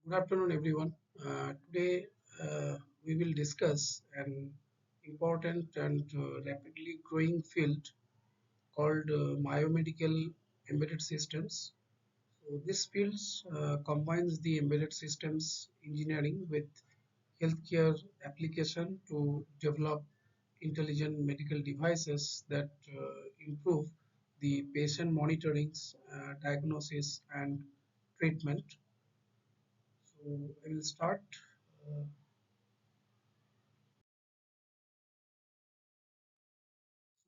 Good afternoon, everyone. Today we will discuss an important and rapidly growing field called biomedical embedded systems. So this field combines the embedded systems engineering with healthcare application to develop intelligent medical devices that improve the patient monitoring, diagnosis, and treatment. So I will start. Uh,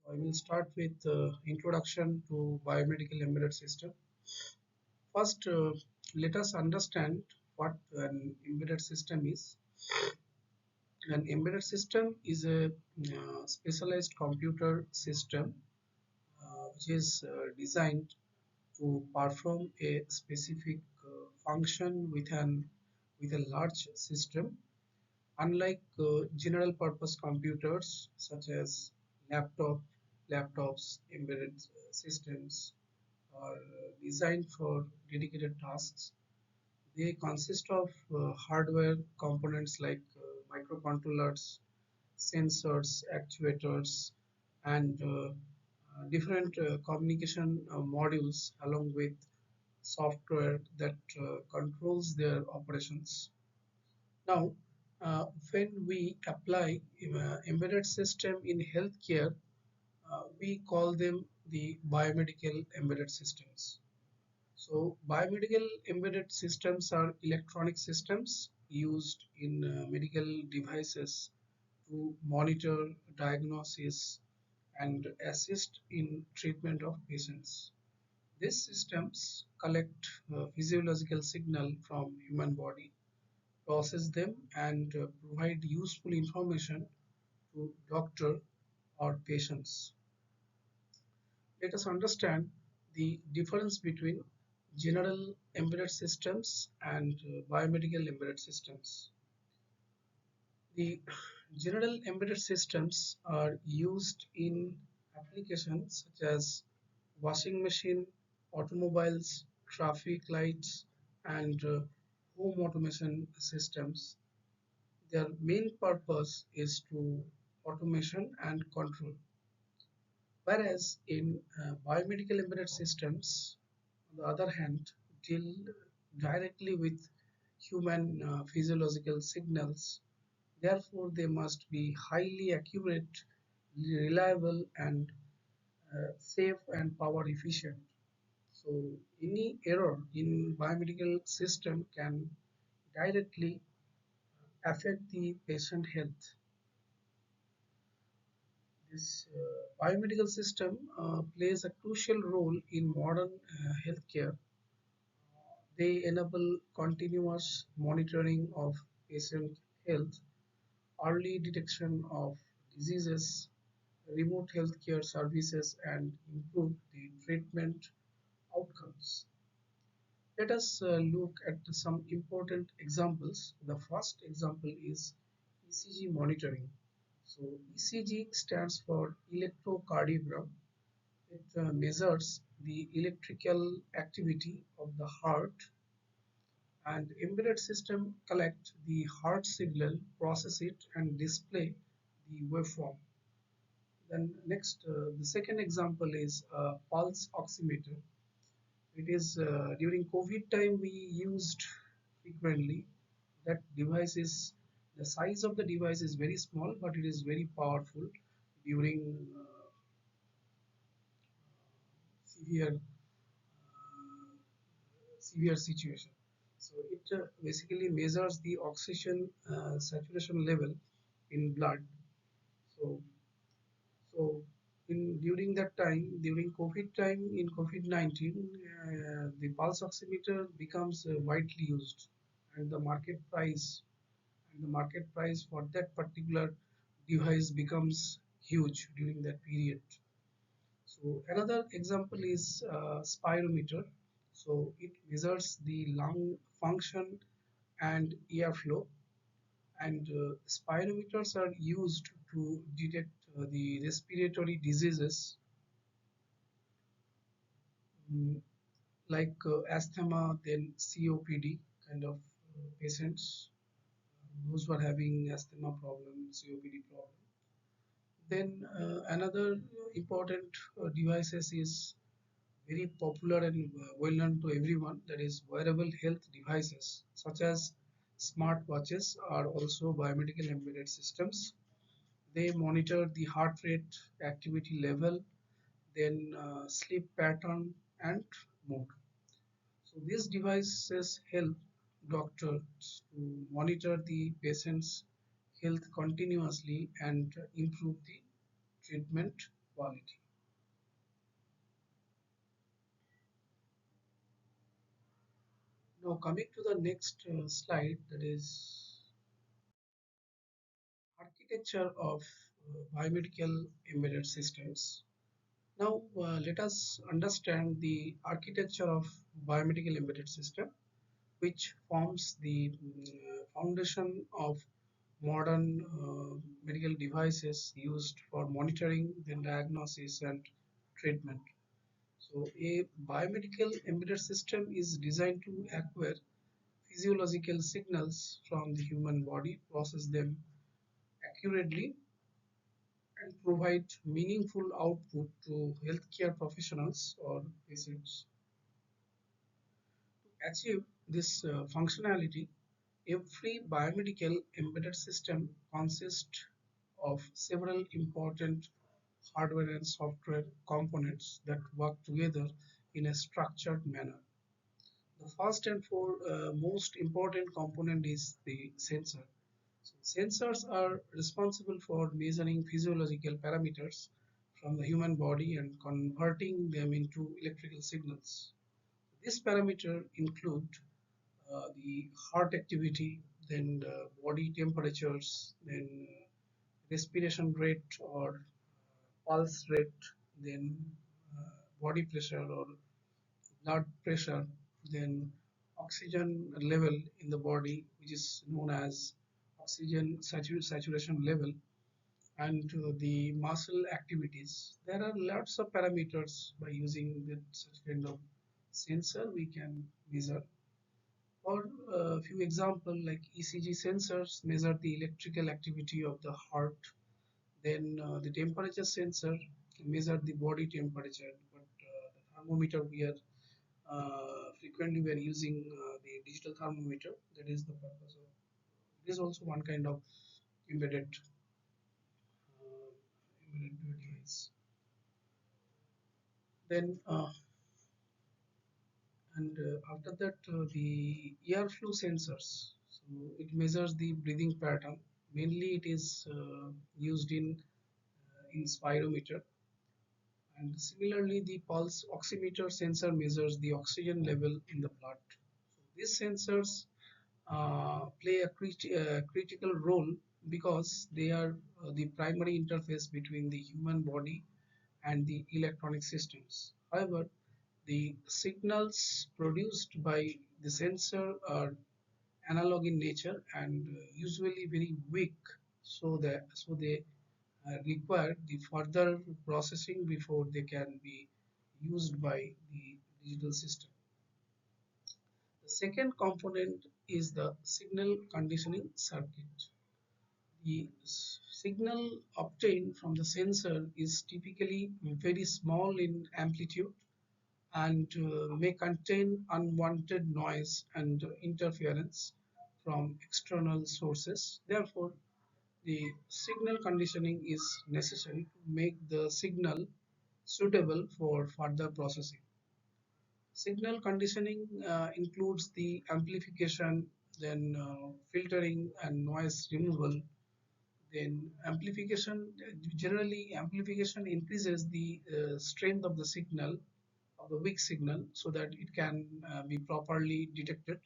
I will start with introduction to biomedical embedded system. First, let us understand what an embedded system is. An embedded system is a specialized computer system which is designed to perform a specific function with a large system. Unlike general purpose computers such as laptops, embedded systems are designed for dedicated tasks. They consist of hardware components like microcontrollers, sensors, actuators, and different communication modules along with software that controls their operations. Now, when we apply embedded system in healthcare, we call them the biomedical embedded systems. So, biomedical embedded systems are electronic systems used in medical devices to monitor, diagnosis, and assist in treatment of patients. These systems collect physiological signal from human body, process them, and provide useful information to doctor or patients. Let us understand the difference between general embedded systems and biomedical embedded systems. The general embedded systems are used in applications such as washing machine, automobiles, traffic lights, and home automation systems. Their main purpose is to automation and control. Whereas in biomedical embedded systems, on the other hand, deal directly with human physiological signals. Therefore, they must be highly accurate, reliable, and safe and power efficient. So, any error in biomedical system can directly affect the patient health. This biomedical system plays a crucial role in modern healthcare. They enable continuous monitoring of patient health, early detection of diseases, remote healthcare services, and improve the treatment outcomes. Let us look at some important examples. The first example is ECG monitoring. So ECG stands for electrocardiogram. It measures the electrical activity of the heart, and embedded system collect the heart signal, process it, and display the waveform. Then next, the second example is pulse oximeter. It is during COVID time we used frequently. That device is the size of the device is very small, but it is very powerful during severe severe situation. So it basically measures the oxygen saturation level in blood. So so in during that time, during COVID time in COVID-19, the pulse oximeter becomes widely used, and the market price for that particular device becomes huge during that period. So another example is spirometer. So it measures the lung function and airflow, and spirometers are used to detect the respiratory diseases mm, like asthma, then COPD kind of. patients, those who are having asthma problem, COPD problem. Then another important devices is very popular and well known to everyone, that is wearable health devices such as smart watches are also biomedical embedded systems. They monitor the heart rate, activity level, then sleep pattern and mood. So these devices help doctors to monitor the patient's health continuously and improve the treatment quality. Now coming to the next slide, that is architecture of biomedical embedded systems. Now let us understand the architecture of biomedical embedded system, which forms the foundation of modern medical devices used for monitoring, then diagnosis and treatment. So a biomedical embedded system is designed to acquire physiological signals from the human body, process them accurately, and provide meaningful output to healthcare professionals or patients. To achieve this functionality, every biomedical embedded system consists of several important hardware and software components that work together in a structured manner. The first and most important component is the sensor. So sensors are responsible for measuring physiological parameters from the human body and converting them into electrical signals. These parameters include the heart activity, then body temperatures, then respiration rate or pulse rate, then body pressure or blood pressure, then oxygen level in the body, which is known as oxygen saturation level, and the muscle activities. There are lots of parameters by using such kind of sensor we can measure. For a few example, like ECG sensors measure the electrical activity of the heart. Then the temperature sensor measure the body temperature. But the thermometer we are frequently we are using the digital thermometer. That is the purpose of. It is also one kind of embedded embedded device. Then and after that the airflow sensors. So it measures the breathing pattern. Mainly it is used in spirometer. And similarly, the pulse oximeter sensor measures the oxygen level in the blood. So these sensors play a critical role because they are the primary interface between the human body and the electronic systems. However, the signals produced by the sensor are analog in nature and usually very weak, so they require the further processing before they can be used by the digital system. The second component is the signal conditioning circuit. The signal obtained from the sensor is typically very small in amplitude and may contain unwanted noise and interference from external sources. Therefore, the signal conditioning is necessary to make the signal suitable for further processing. Signal conditioning includes the amplification, then filtering and noise removal. Then amplification, generally amplification increases the strength of the signal, of the weak signal, so that it can be properly detected.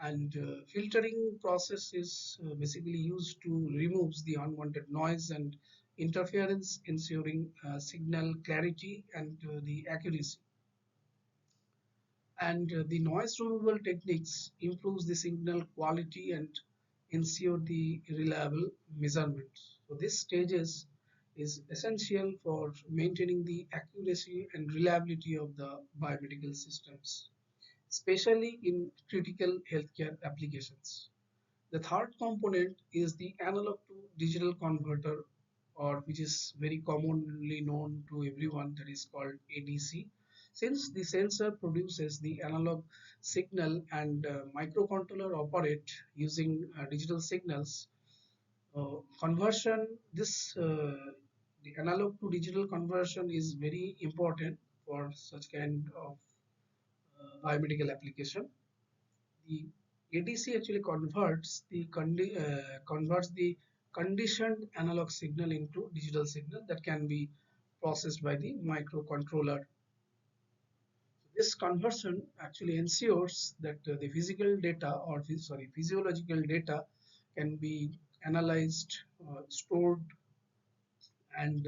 And filtering process is basically used to remove the unwanted noise and interference, ensuring signal clarity and the accuracy. And the noise removal techniques improves the signal quality and ensure the reliable measurement. So this stages is essential for maintaining the accuracy and reliability of the biomedical systems. especially in critical healthcare applications. The third component is the analog to digital converter, or which is very commonly known to everyone, that is called ADC. Since the sensor produces the analog signal and microcontroller operate using digital signals, conversion, the analog to digital conversion is very important for such kind of biomedical application. The ADC actually converts the conditioned analog signal into digital signal that can be processed by the microcontroller. This conversion actually ensures that the physical data, or physiological data, can be analyzed, stored, and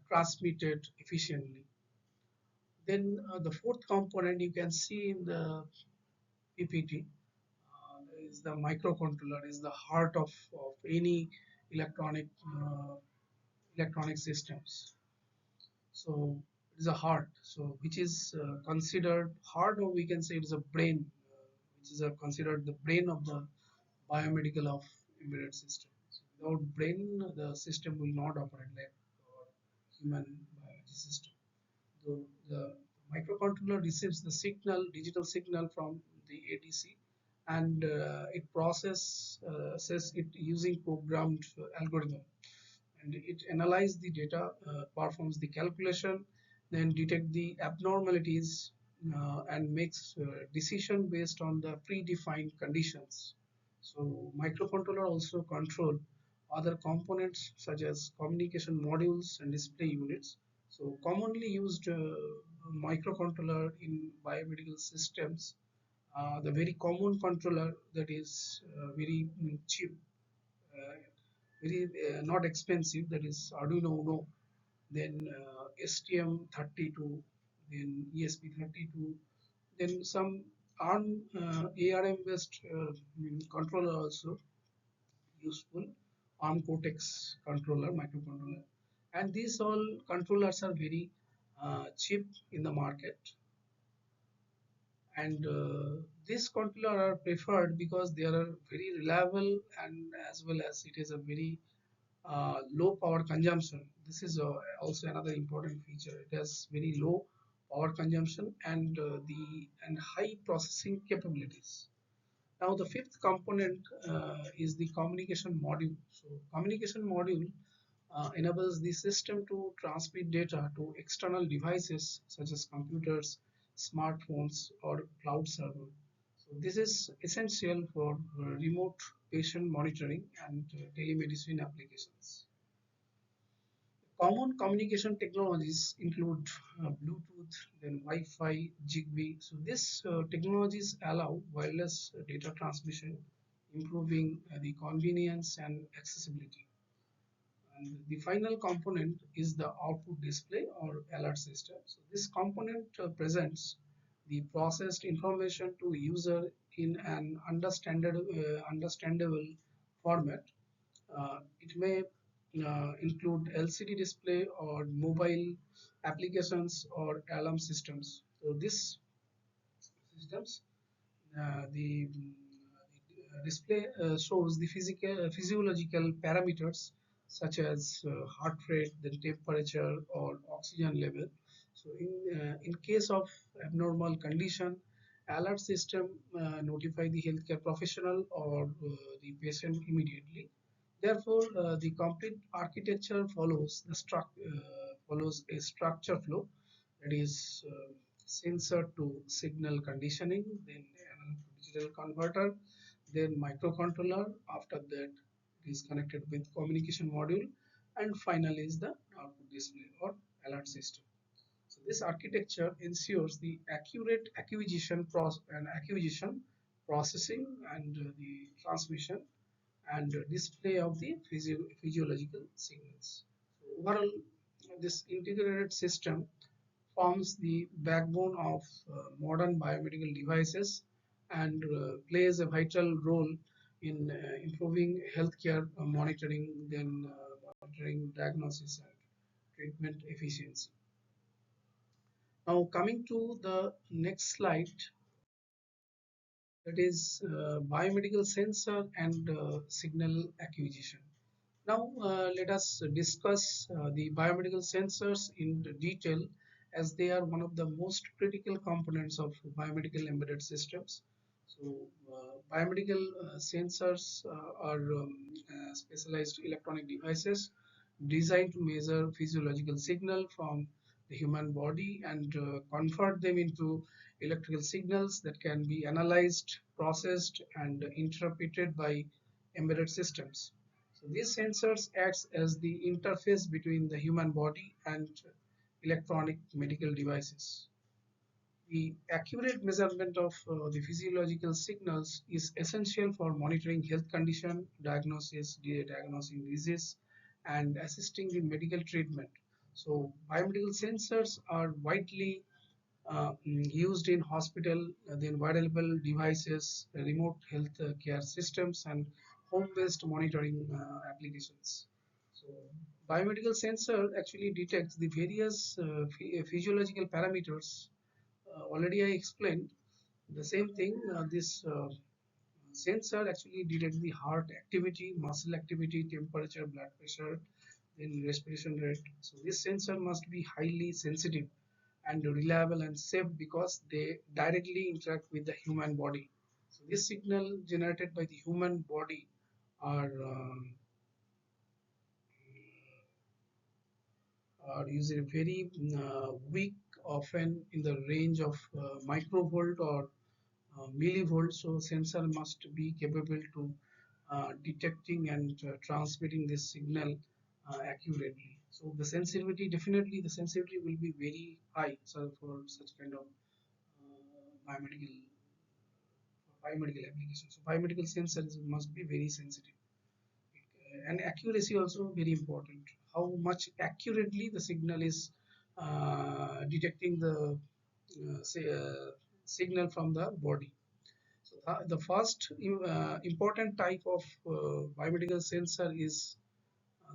transmitted efficiently. Then the fourth component you can see in the PPT is the microcontroller, is the heart of any electronic electronic systems. So it is a heart, so which is considered heart, or we can say it is a brain, which is considered the brain of the biomedical of embedded system. So without brain, the system will not operate like human biology system. The microcontroller receives the signal, digital signal from the ADC, and it processes it using programmed algorithm, and it analyzes the data, performs the calculation, then detect the abnormalities, and makes decision based on the predefined conditions. So microcontroller also control other components such as communication modules and display units. So commonly used microcontroller in biomedical systems, the very common controller that is very cheap, uh, very not expensive, that is Arduino Uno, then STM32, then ESP32, then some ARM based controller also useful, ARM Cortex controller, microcontroller, and these all controllers are very cheap in the market, and these controller are preferred because they are very reliable, and as well as it is a very low power consumption. This is also another important feature. It has very low power consumption and and high processing capabilities. Now the fifth component is the communication module. So communication module enables the system to transmit data to external devices such as computers, smartphones, or cloud server. So this is essential for remote patient monitoring and telemedicine applications. Common communication technologies include Bluetooth, then Wi-Fi, Zigbee. So these technologies allow wireless data transmission, improving the convenience and accessibility. And the final component is the output display or alert system. So this component presents the processed information to user in an understandable format. It may include LCD display or mobile applications or alarm systems. So these systems, the display shows the physiological parameters such as heart rate, then temperature or oxygen level. So in case of abnormal condition, alert system notify the healthcare professional or the patient immediately. Therefore, the complete architecture follows a structure flow, that is sensor to signal conditioning, then analog to digital converter, then microcontroller. After that, it is connected with communication module, and finally is the output display or alert system. So this architecture ensures the accurate acquisition, processing, and the transmission and display of the physiological signals. So overall, this integrated system forms the backbone of modern biomedical devices and plays a vital role in improving healthcare monitoring, then monitoring, diagnosis, and treatment efficiency. Now coming to the next slide, that is biomedical sensor and signal acquisition. Now let us discuss the biomedical sensors in detail, as they are one of the most critical components of biomedical embedded systems. So biomedical sensors are specialized electronic devices designed to measure physiological signal from the human body and convert them into electrical signals that can be analyzed, processed, and interpreted by embedded systems. So these sensors acts as the interface between the human body and electronic medical devices. The accurate measurement of the physiological signals is essential for monitoring health condition, diagnosing disease, and assisting the medical treatment. So biomedical sensors are widely used in hospital, then wearable devices, remote health care systems, and home-based monitoring applications. So, biomedical sensor actually detects the various physiological parameters. Already I explained the same thing. This sensor actually detects the heart activity, muscle activity, temperature, blood pressure, then respiration rate. So this sensor must be highly sensitive and reliable and safe because they directly interact with the human body. So this signal generated by the human body are usually very weak, often in the range of microvolt or millivolt. So sensor must be capable to detecting and transmitting this signal accurately. So the sensitivity, definitely the sensitivity will be very high, so for such kind of biomedical biomedical applications. So biomedical sensors must be very sensitive, and accuracy also very important. How much accurately the signal is detecting the signal from the body. So the first important type of biomedical sensor is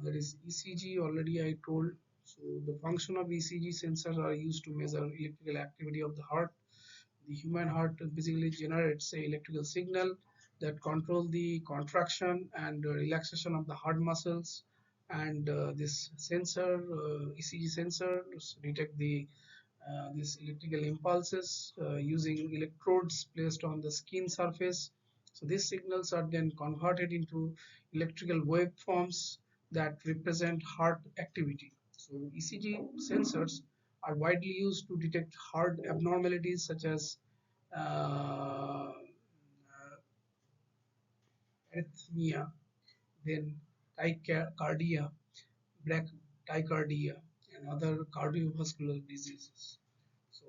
that is ECG. Already I told. So the function of ECG sensors are used to measure electrical activity of the heart. The human heart basically generates a electrical signal that control the contraction and relaxation of the heart muscles, and this sensor, ECG sensor, detect the these electrical impulses using electrodes placed on the skin surface. So these signals are then converted into electrical waveforms that represent heart activity. So ECG sensors are widely used to detect heart abnormalities such as uh, arrhythmia, then tachycardia, black tachycardia, and other cardiovascular diseases. So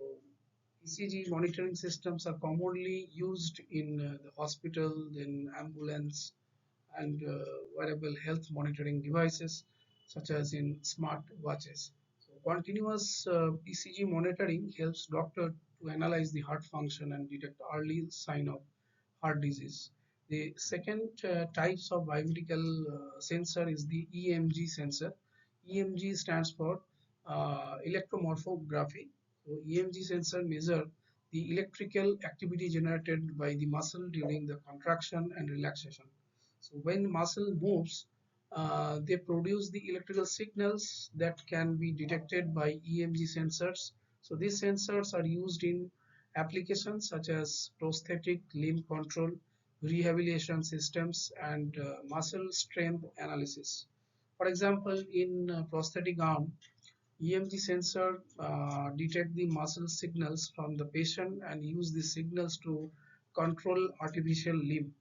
ECG monitoring systems are commonly used in the hospital, then ambulance, and wearable health monitoring devices such as in smart watches. So continuous ECG monitoring helps doctor to analyze the heart function and detect early sign of heart disease. The second types of biomedical sensor is the EMG sensor. EMG stands for electromorphography. So EMG sensor measure the electrical activity generated by the muscle during the contraction and relaxation. So when muscle moves, they produce the electrical signals that can be detected by EMG sensors. So these sensors are used in applications such as prosthetic limb control, rehabilitation systems, and muscle strength analysis. For example, in prosthetic arm, EMG sensor detect the muscle signals from the patient and use the signals to control artificial limbs.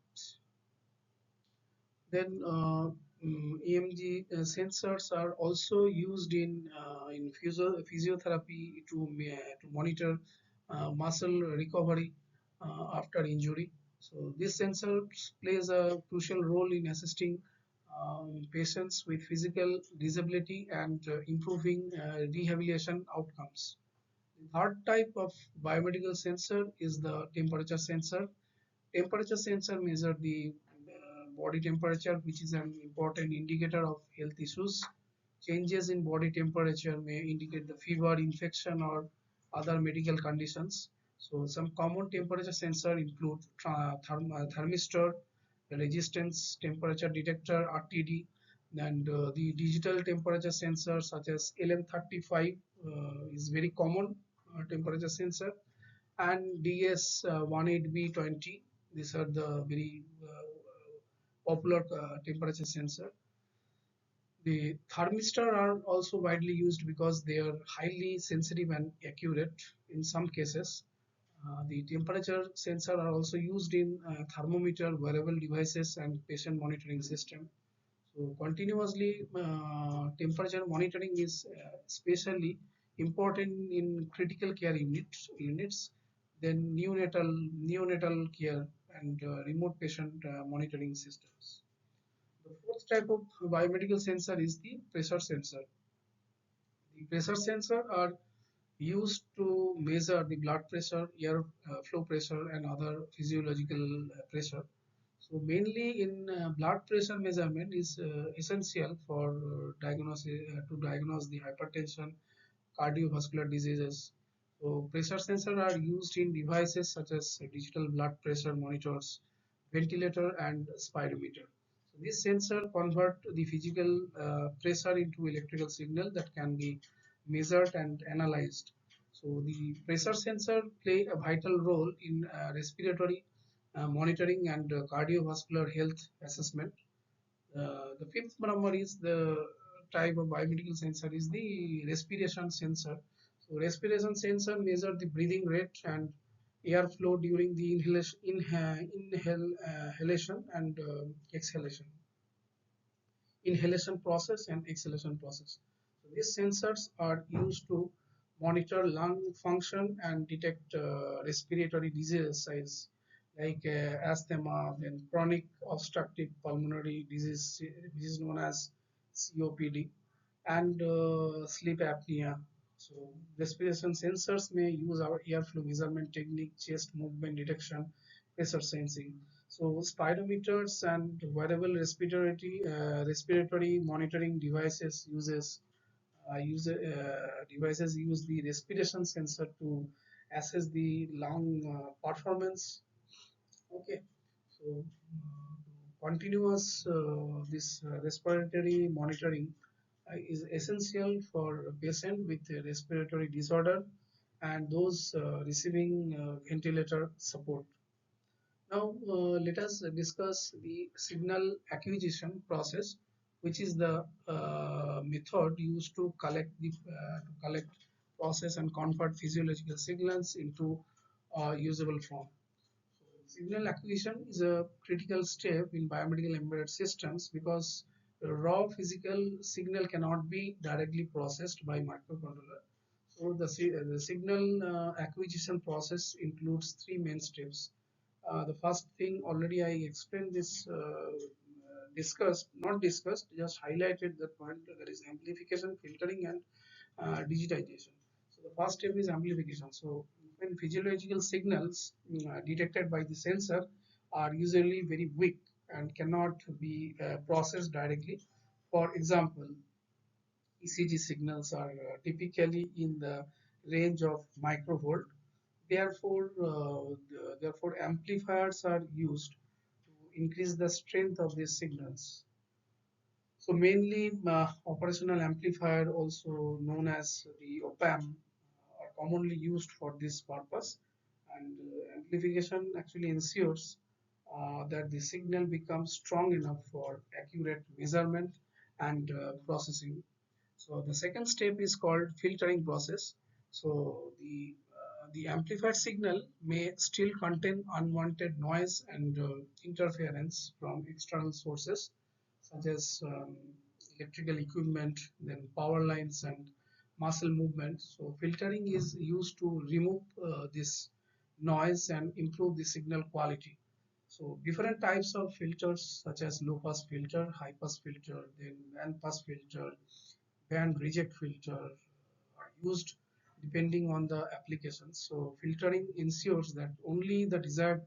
Then EMG sensors are also used in physiotherapy to monitor muscle recovery after injury. So this sensor plays a crucial role in assisting patients with physical disability and improving rehabilitation outcomes. The third type of biomedical sensor is the temperature sensor. Temperature sensor measure the body temperature, which is an important indicator of health issues. Changes in body temperature may indicate the fever, infection, or other medical conditions. So some common temperature sensor include thermistor, the resistance temperature detector (RTD), and the digital temperature sensor such as LM35 is very common temperature sensor, and DS18B20. These are the very popular temperature sensor. The thermistor are also widely used because they are highly sensitive and accurate in some cases. The temperature sensor are also used in thermometer, wearable devices, and patient monitoring system. So continuously temperature monitoring is especially important in critical care units, then neonatal care and remote patient monitoring systems. The fourth type of biomedical sensor is the pressure sensor. The pressure sensor are used to measure the blood pressure, air flow pressure, and other physiological pressure. So mainly in blood pressure measurement is essential for to diagnose the hypertension, cardiovascular diseases. So pressure sensors are used in devices such as digital blood pressure monitors, ventilator, and spirometer. So this sensor convert the physical pressure into electrical signal that can be measured and analyzed. So the pressure sensor play a vital role in respiratory monitoring and cardiovascular health assessment. The fifth number is the type of biomedical sensor is the respiration sensor. So respiration sensor measure the breathing rate and airflow during the inhalation and inhalation process and exhalation process. So these sensors are used to monitor lung function and detect respiratory diseases like asthma, then chronic obstructive pulmonary disease, which is known as COPD, and sleep apnea. So respiration sensors may use our airflow measurement technique, chest movement detection, pressure sensing. So spirometers and wearable respiratory monitoring devices use the respiration sensor to assess the lung performance. Okay, so continuous this respiratory monitoring is essential for a patient with a respiratory disorder and those receiving ventilator support. Now, let us discuss the signal acquisition process, which is the method used to collect, process, and convert physiological signals into usable form. Signal acquisition is a critical step in biomedical embedded systems because the raw physical signal cannot be directly processed by microcontroller. So the signal acquisition process includes three main steps. The first thing already I explained this not discussed, just highlighted the point, that is amplification, filtering, and digitization. So the first step is amplification. So when physiological signals detected by the sensor are usually very weak and cannot be processed directly. For example, ECG signals are typically in the range of microvolt. Therefore, amplifiers are used to increase the strength of these signals. So mainly operational amplifier, also known as the op-amp, are commonly used for this purpose. And amplification actually ensures that the signal becomes strong enough for accurate measurement and processing. So the second step is called filtering process. So the amplified signal may still contain unwanted noise and interference from external sources such as electrical equipment, then power lines and muscle movement. So filtering is used to remove this noise and improve the signal quality. So different types of filters such as low pass filter, high pass filter, then band pass filter, band reject filter are used depending on the application. So filtering ensures that only the desired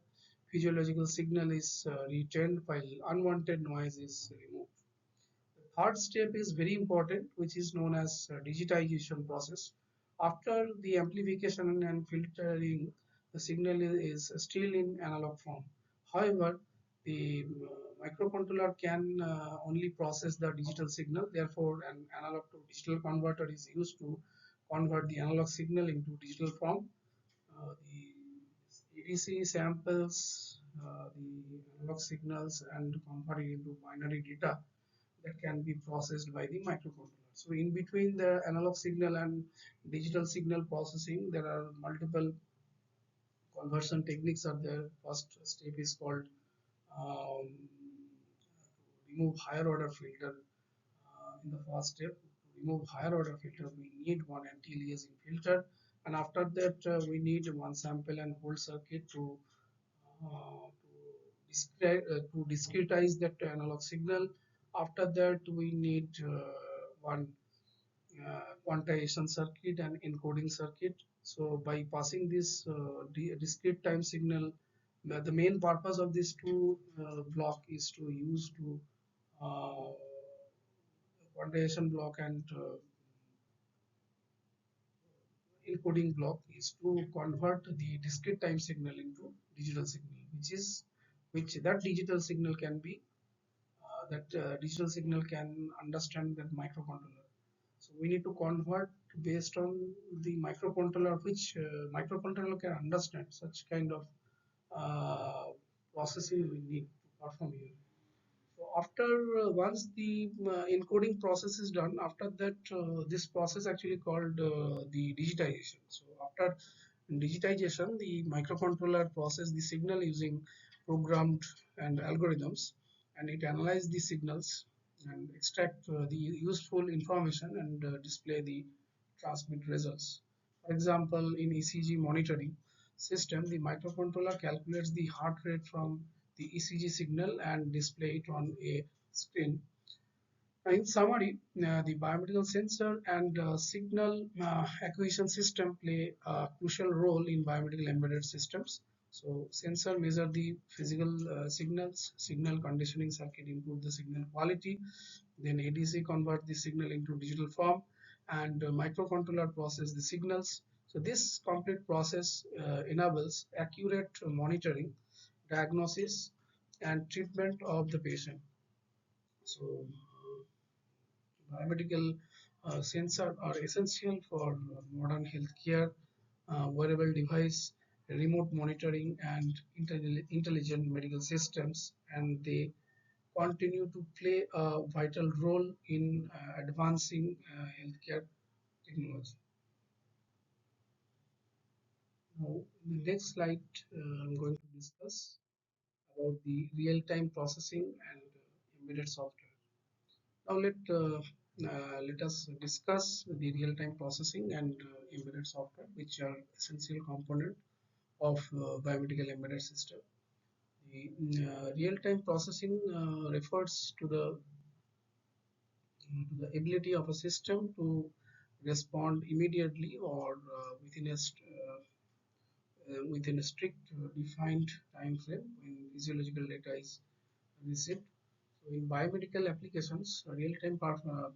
physiological signal is retained while unwanted noise is removed. The third step is very important, which is known as digitization process. After the amplification and filtering, the signal is still in analog form. However, the microcontroller can only process the digital signal. Therefore, an analog to digital converter is used to convert the analog signal into digital form. The ADC samples the analog signals and convert it into binary data that can be processed by the microcontroller. So in between the analog signal and digital signal processing, there are multiple conversion techniques are there. First step is called um, remove higher order filter. In the first step, to remove higher order filter, we need one anti-aliasing filter, and after that, we need one sample and hold circuit to discretize that analog signal. After that, we need one quantization circuit and encoding circuit. So by passing this discrete time signal, the main purpose of these two block is to use to uh, quantization block and encoding block is to convert the discrete time signal into digital signal, which that digital signal can be that digital signal can understand that microcontroller. So we need to convert based on the microcontroller, which microcontroller can understand such kind of uh, processing we need to perform here. So after once the encoding process is done, after that this process actually called the digitization. So after digitization, the microcontroller process the signal using programmed and algorithms, and it analyze the signals and extract the useful information and display the transmit results. For example, in ECG monitoring system, the microcontroller calculates the heart rate from the ECG signal and display it on a screen. In summary, the biomedical sensor and signal acquisition system play a crucial role in biomedical embedded systems. So, sensor measure the physical signals, signal conditioning circuit improve the signal quality, then ADC convert the signal into digital form, and microcontroller process the signals. So, this complete process enables accurate monitoring, diagnosis, and treatment of the patient. So, biomedical sensors are essential for modern healthcare, wearable device, remote monitoring, and intelligent medical systems, and they continue to play a vital role in advancing healthcare technology. Now, in the next slide, I'm going to discuss about the real-time processing and embedded software. Now let us discuss the real-time processing and embedded software, which are essential component of biomedical embedded system. The real-time processing refers to the ability of a system to respond immediately or within a strict defined time frame when physiological data is received. So in biomedical applications, real-time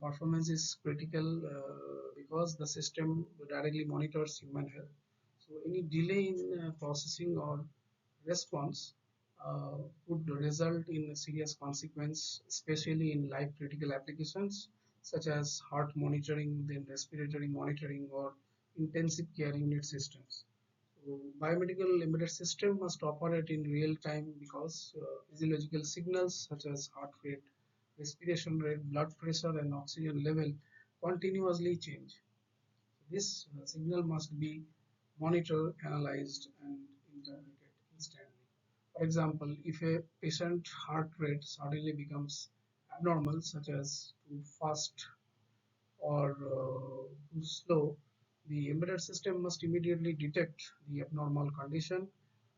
performance is critical because the system directly monitors human health. So any delay in processing or response uh, could result in a serious consequence, especially in life-critical applications such as heart monitoring, then respiratory monitoring, or intensive care unit systems. So biomedical embedded system must operate in real time because physiological signals such as heart rate, respiration rate, blood pressure, and oxygen level continuously change. This signal must be monitored, analyzed, and interpreted instantly. For example, if a patient heart rate suddenly becomes abnormal, such as too fast or too slow, the embedded system must immediately detect the abnormal condition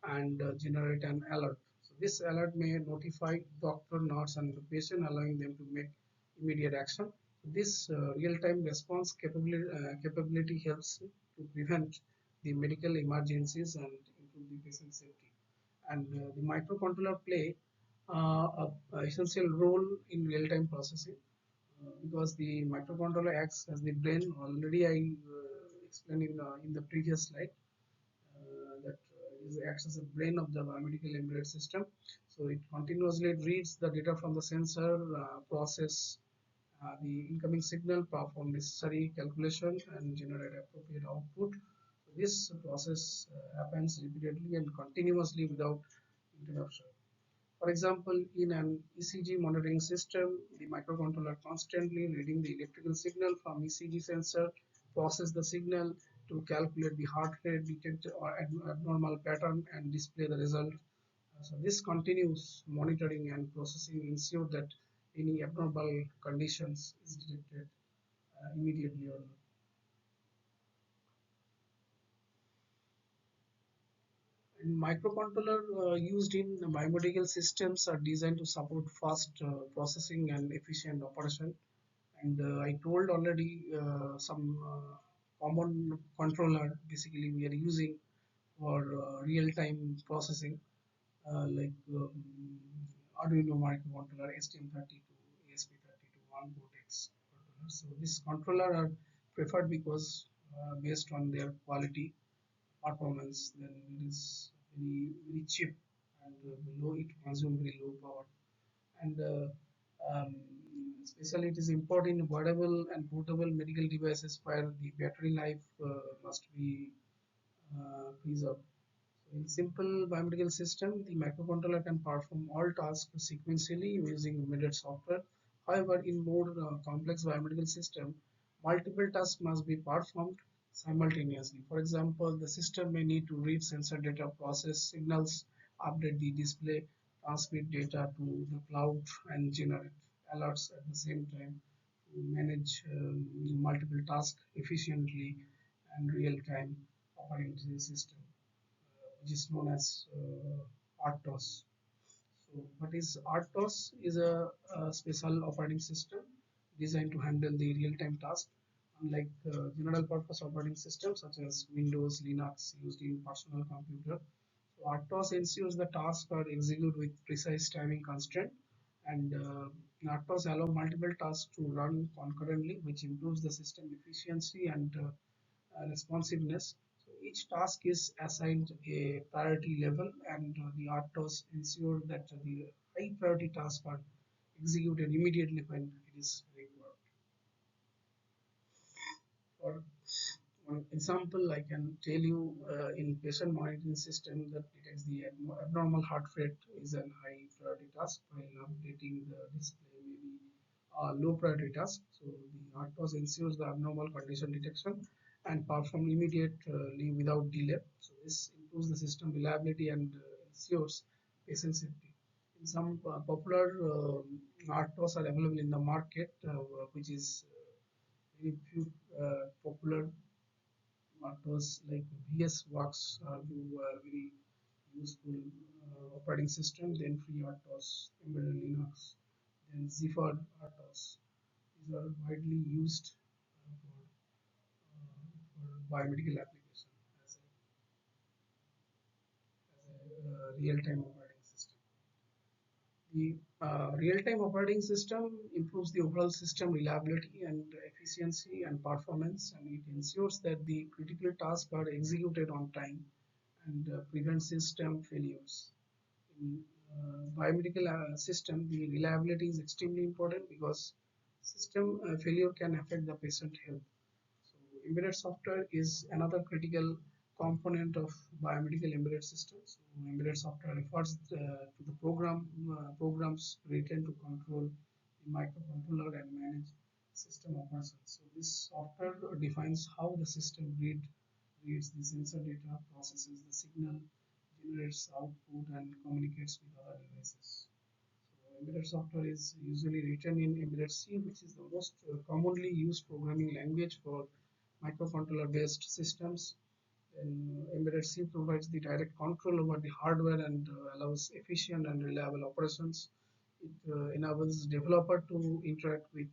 and generate an alert. So this alert may notify doctor, nurse, and the patient, allowing them to make immediate action. This real-time response capability helps to prevent the medical emergencies and improve the patient safety. And the microcontroller play a essential role in real-time processing because the microcontroller acts as the brain. Already I explained in the previous slide, that it acts as a brain of the biomedical embedded system. So it continuously reads the data from the sensor, process the incoming signal, perform necessary calculation, and generate appropriate output. So this process happens repeatedly and continuously without interruption. For example, in an ECG monitoring system, the microcontroller constantly reading the electrical signal from ECG sensor, process the signal to calculate the heart rate, detect or abnormal pattern, and display the result. So this continuous monitoring and processing ensure that any abnormal conditions is detected immediately or and microcontroller used in biomedical systems are designed to support fast processing and efficient operation. And I told already some common controller basically we are using for real-time processing, like Arduino microcontroller, STM32, ESP32, one Cortex controller. So this controller are preferred because based on their quality, performance, then it is very cheap and low. It consumes very low power and especially it is important in wearable and portable medical devices where the battery life must be preserved. So in simple biomedical system, the microcontroller can perform all tasks sequentially using embedded software. However, in more complex biomedical system, multiple tasks must be performed simultaneously. For example, the system may need to read sensor data, process signals, update the display, transmit data to the cloud, and generate alerts at the same time to manage multiple tasks efficiently and real time operating system, which is known as RTOS. So, what is RTOS? Is a special operating system designed to handle the real-time task, unlike general-purpose operating systems such as Windows, Linux used in personal computer. So, RTOS ensures the tasks are executed with precise timing constraint, and RTOS allow multiple tasks to run concurrently, which improves the system efficiency and responsiveness. So each task is assigned a priority level, and the RTOS ensure that the high priority tasks are executed immediately when it is required. For one example, I can tell you in patient monitoring system that detects the abnormal heart rate is a high priority task, while updating the display may be a low priority task. So the RTOS ensures the abnormal condition detection and perform immediately without delay. So this improves the system reliability and ensures patient safety. In some popular RTOS are available in the market, which is very few popular was like VS Works very useful operating system, then FreeRTOS, embedded Linux, then Zephyr RTOS. These are widely used for biomedical application as a real-time operating system. The real-time operating system improves the overall system reliability and efficiency and performance, and it ensures that the critical tasks are executed on time and prevents system failures. In biomedical system, the reliability is extremely important because system failure can affect the patient health. So embedded software is another critical component of biomedical embedded systems. So embedded software refers to the programs written to control the microcontroller and manage system operations. So this software defines how the system reads the sensor data, processes the signal, generates output, and communicates with other devices. So embedded software is usually written in embedded C, which is the most commonly used programming language for microcontroller-based systems. And embedded C provides the direct control over the hardware and allows efficient and reliable operations. It enables developer to interact with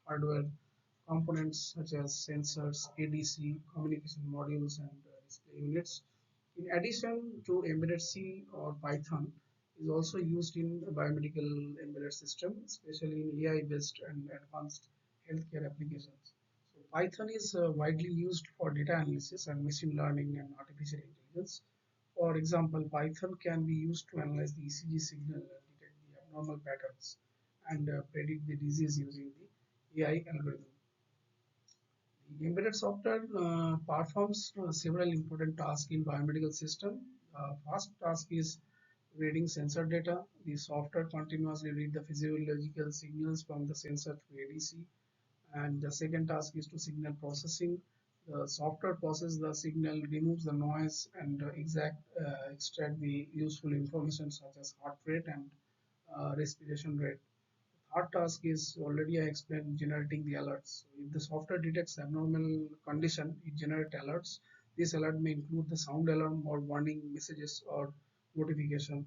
hardware components such as sensors, ADC, communication modules, and display units. In addition to embedded C or Python, is also used in biomedical embedded system, especially in AI-based and advanced healthcare applications. So Python is widely used for data analysis and machine learning and artificial intelligence. For example, Python can be used to analyze the ECG signal, detect the abnormal patterns, and predict the disease using the AI algorithm. The embedded software performs several important tasks in biomedical system. First task is reading sensor data. The software continuously read the physiological signals from the sensor to ADC, and the second task is to signal processing. The software processes the signal, removes the noise, and extract the useful information such as heart rate and respiration rate. Third task is already I explained, generating the alerts. So if the software detects abnormal condition, it generates alerts. This alert may include the sound alarm or warning messages or notification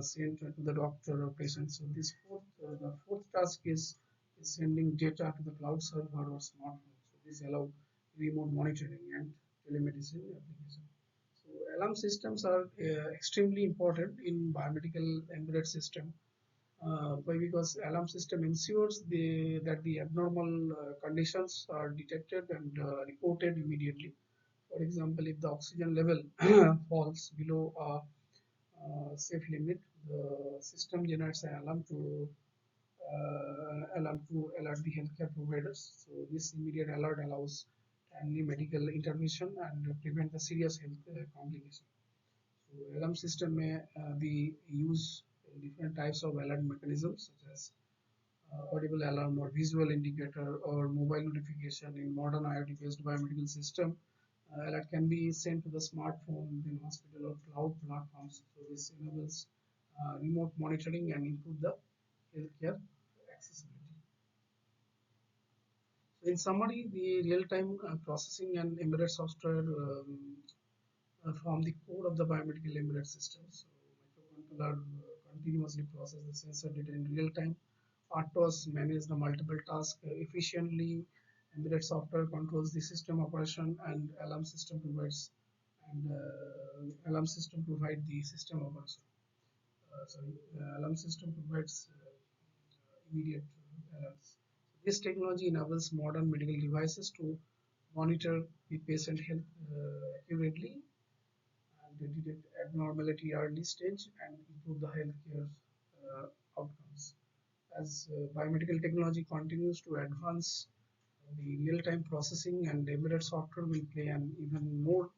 sent to the doctor or patient. So the fourth task is sending data to the cloud server or smartphone. So this allows remote monitoring and telemedicine application. So alarm systems are extremely important in biomedical embedded system. Why? Because alarm system ensures that the abnormal conditions are detected and reported immediately. For example, if the oxygen level falls below a safe limit, the system generates an alarm to alert the healthcare providers. So this immediate alert allows timely medical intervention and prevent the serious health complications. So alarm system may be used in different types of alert mechanisms such as audible alarm or visual indicator or mobile notification in modern IoT-based biomedical system. Alert can be sent to the smartphone, then hospital or cloud platforms. So this enables remote monitoring and improve the healthcare accessibility. So in summary, the real-time processing and embedded software from the core of the biomedical embedded system. So microcontroller continuously process the sensor data in real time. RTOS manage the multiple tasks efficiently. Embedded software controls the system operation, and alarm system provide the system operation. Alarm system provides immediate alerts. This technology enables modern medical devices to monitor the patient health accurately and detect abnormality early stage and improve the healthcare outcomes. As biomedical technology continues to advance, the real-time processing and embedded software will play an even more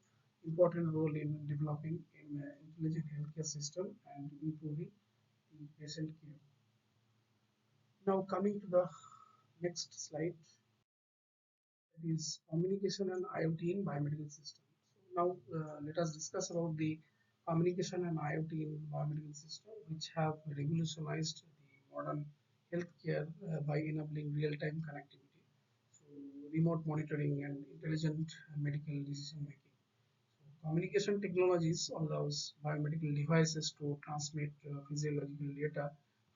important role in developing an intelligent healthcare system and improving the patient care. Now coming to the next slide, that is communication and IoT in biomedical systems. So now let us discuss about the communication and IoT in biomedical system, which have revolutionized the modern healthcare by enabling real-time connectivity, so remote monitoring and intelligent medical decision making. So communication technologies allows biomedical devices to transmit physiological data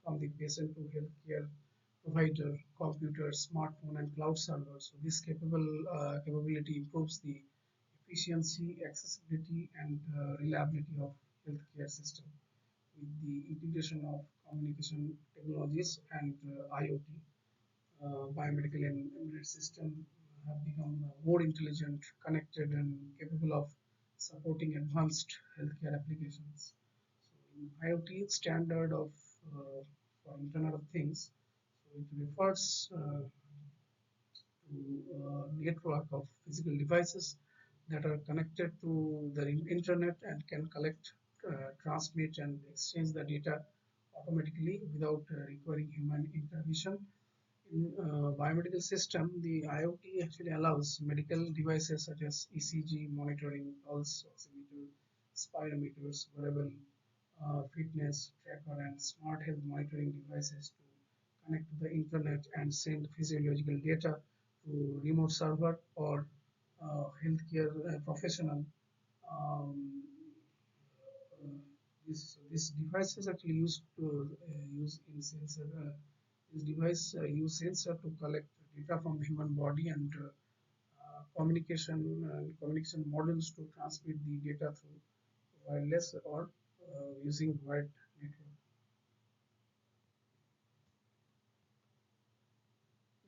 from the patient to healthcare provider, computers, smartphone, and cloud servers. So this capability improves the efficiency, accessibility, and reliability of healthcare system. With the integration of communication technologies and IoT, biomedical and embedded system have become more intelligent, connected, and capable of supporting advanced healthcare applications. So in IoT standard of for Internet of Things, so it refers to network of physical devices that are connected to the internet and can collect, transmit, and exchange the data automatically without requiring human intervention. In biomedical system, the IoT actually allows medical devices such as ECG monitoring, pulse oximeter, spirometers, wearable fitness tracker, and smart health monitoring devices to connect to the internet and send physiological data to remote server or healthcare professional. Um, this device is actually used to use in sensor. This device use sensor to collect data from the human body and communication modules to transmit the data through wireless or using wired network.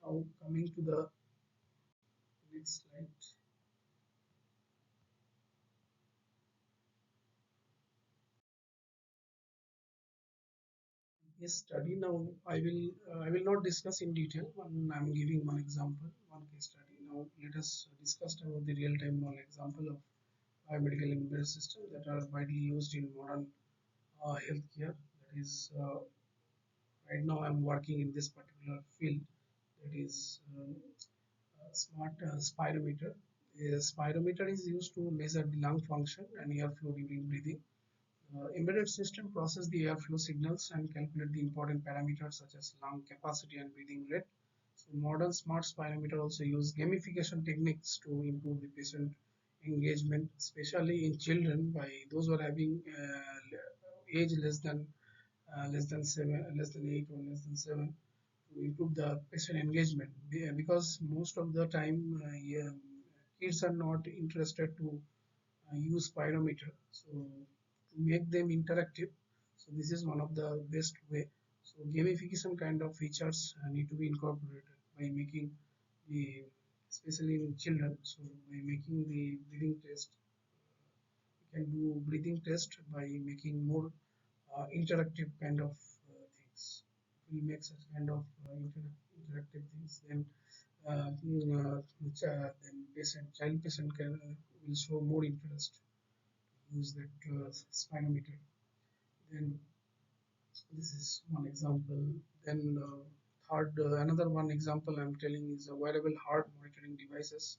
Now coming to the Next slide. Yes, study now. I will not discuss in detail. I'm giving one example, one case study. Now let us discuss about the real-time one example of biomedical embedded systems that are widely used in modern healthcare. That is, right now I'm working in this particular field. That is smart spirometer. A spirometer is used to measure the lung function and airflow during breathing. Embedded system process the airflow signals and calculate the important parameters such as lung capacity and breathing rate. So modern smart spirometer also use gamification techniques to improve the patient engagement, especially in children by those who are having age less than 8 or less than 7 to improve the patient engagement. Because most of the time, yeah, kids are not interested to use Spirometer. So to make them interactive, so this is one of the best way. So gamification kind of features need to be incorporated by making the, especially in children. So by making the breathing test, we can do breathing test by making more interactive kind of things. We make such kind of interactive things, then child patient can will show more interest use that spirometer. Then this is one example. Then third, another one example I'm telling is wearable heart monitoring devices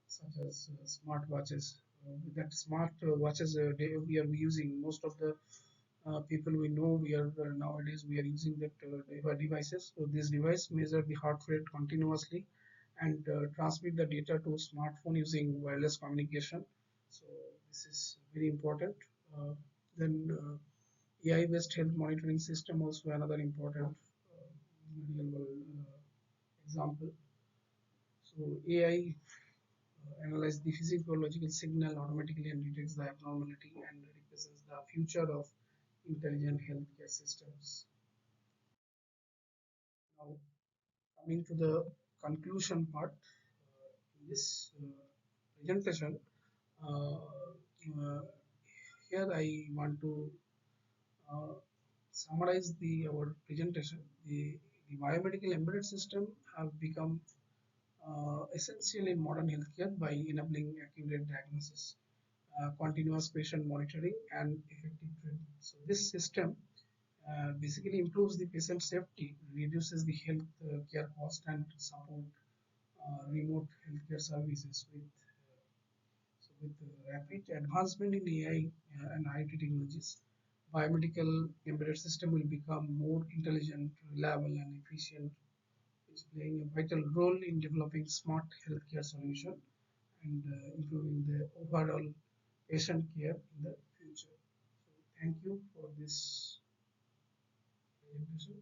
such as smart watches. That smart watches we are using most of the people we know we are nowadays we are using that devices. So this device measure the heart rate continuously and transmit the data to smartphone using wireless communication. So this is very important. Uh, then AI-based health monitoring system also another important real world example. So AI analyze the physiological signal automatically and detects the abnormality and represents the future of intelligent healthcare systems. Now, coming to the conclusion part, in this presentation, uh, here I want to uh, summarize our presentation. The biomedical embedded system have become essential in modern healthcare by enabling accurate diagnosis, continuous patient monitoring, and effective treatment. So this system basically improves the patient safety, reduces the health care cost, and support remote healthcare services with rapid advancement in AI and IoT technologies. Biomedical embedded system will become more intelligent, reliable, and efficient, is playing a vital role in developing smart healthcare solution and improving the overall patient care in the future. So thank you for this presentation.